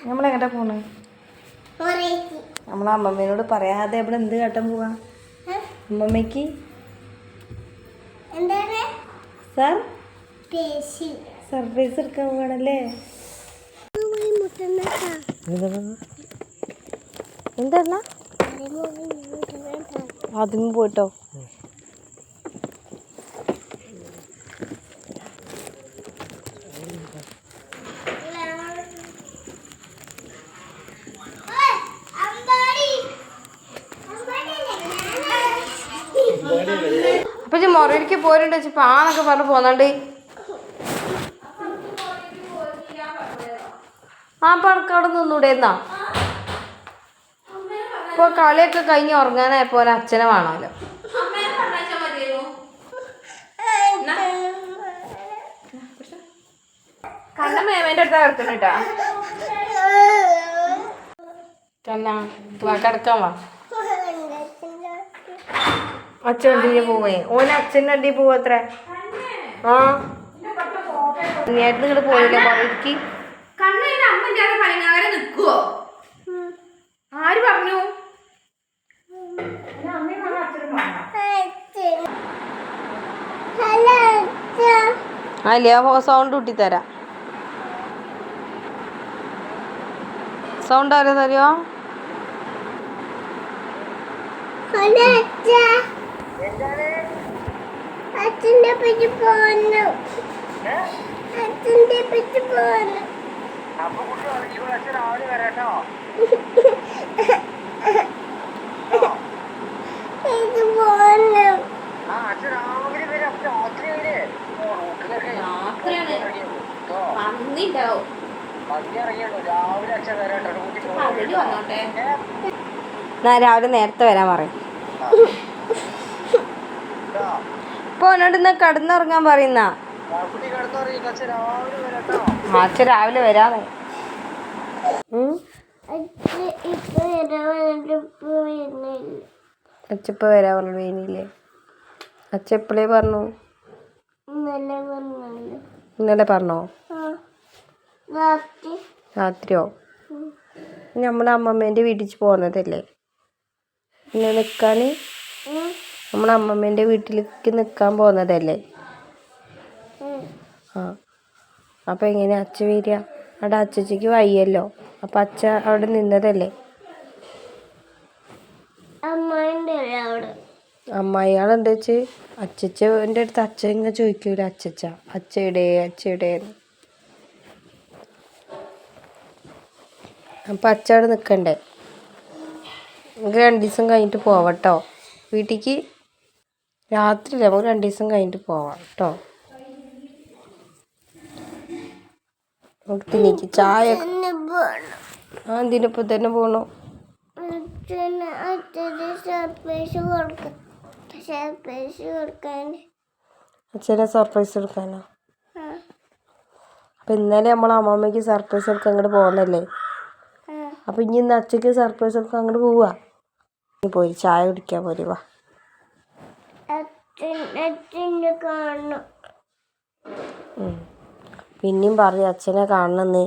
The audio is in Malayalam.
നമ്മളെങ്ങോട്ടാ പോണ്? നമ്മളെ അമ്മമ്മേനോട് പറയാതെ ഇവിടെ എന്ത് കാട്ടാൻ പോവാ? അമ്മമ്മക്ക് സർപ്രൈസ് എടുക്കാൻ പോവാണല്ലേ? എന്താ അതിന് പോയിട്ടോ? അപ്പൊ മൊറയിലേക്ക് പോരുണ്ട് വെച്ച് പാന്നൊക്കെ പറഞ്ഞു പോന്നാണ്ട് ആ പണക്ക് അവിടെ നിന്നൂടെ എന്നാ? ഇപ്പൊ കളിയൊക്കെ കഴിഞ്ഞ് ഉറങ്ങാനായപ്പോ അച്ഛനെ വേണമല്ലോ. കണ്ണ മേമേന്റെ അടുത്താ കിടക്കുന്നുട്ടാ. കിടക്കാൻ വാ. അച്ഛൻ വണ്ടിയിൽ പോവേ. ഓന് അച്ഛൻ്റെ വണ്ടിയിൽ പോവത്രേ. ആ നേരത്തെ ഇങ്ങോട്ട് പോയില്ലേ മറയ്ക്ക്? ആര് പറഞ്ഞു? അല്ലേ സൗണ്ട് കൂട്ടിത്തരാം. സൗണ്ട് ആരോ തരുമോ? അച്ഛൻ്റെ പറ്റി പോന്നു. അച്ഛൻ്റെ പറ്റി പോന്നു. ഇത് പോന്നു. രാവിലെ നേരത്തെ വരാൻ പറയും. ഇപ്പൊ എന്നോട് ഇന്ന് കിടന്നുറങ്ങാൻ പറയുന്ന അച്ഛൻ രാവിലെ വരാന്ന്. അച്ഛപ്പ വരാ പറഞ്ഞു വേനില്ലേ? അച്ഛ എപ്പോഴേ പറഞ്ഞു? ഇന്നലെ പറഞ്ഞോ? രാത്രിയോ? നമ്മുടെ അമ്മമ്മേൻ്റെ വീട്ടിൽ പോകുന്നതല്ലേ പിന്നെ നിൽക്കാൻ? നമ്മളെ അമ്മമ്മേൻ്റെ വീട്ടിലേക്ക് നിൽക്കാൻ പോകുന്നതല്ലേ? ആ അപ്പം എങ്ങനെ അച്ഛ വരിക? അവിടെ അച്ചച്ചിക്ക് വയ്യല്ലോ. അപ്പം അച്ഛ അവിടെ നിന്നതല്ലേ? അമ്മായിയാളെന്താ വെച്ച് അച്ചച്ചൻ്റെ അടുത്ത് അച്ഛൻ ഇങ്ങനെ ചോദിക്കൂല അച്ചച്ച അച്ഛയുടെ അച്ഛയുടെന്ന്. അപ്പം അച്ഛ അവിടെ നിൽക്കണ്ടേ? നമുക്ക് 2 ദിവസം കഴിഞ്ഞിട്ട് പോവാട്ടോ വീട്ടിലേക്ക്. രാത്രിയില്ല, നമുക്ക് 2 ദിവസം കഴിഞ്ഞിട്ട് പോവാം കേട്ടോ. നമുക്ക് തിന്നിക്ക് ചായ. ആ എന്തിനിപ്പോൾ തന്നെ പോകണോ? അച്ഛനെ സർപ്രൈസ് കൊടുക്കാനോ? അപ്പം ഇന്നലെ നമ്മളെ അമ്മമ്മയ്ക്ക് സർപ്രൈസ് കൊടുക്കാൻ അങ്ങോട്ട് പോകുന്നല്ലേ? അപ്പം ഇനി ഇന്ന് അച്ഛക്ക് സർപ്രൈസ് കൊടുക്കാൻ അങ്ങോട്ട് പോവാ. പോയി ചായ കുടിക്കാൻ പോരി വാ. പിന്നെയും പറയും അച്ഛനെ കാണണമെന്ന്.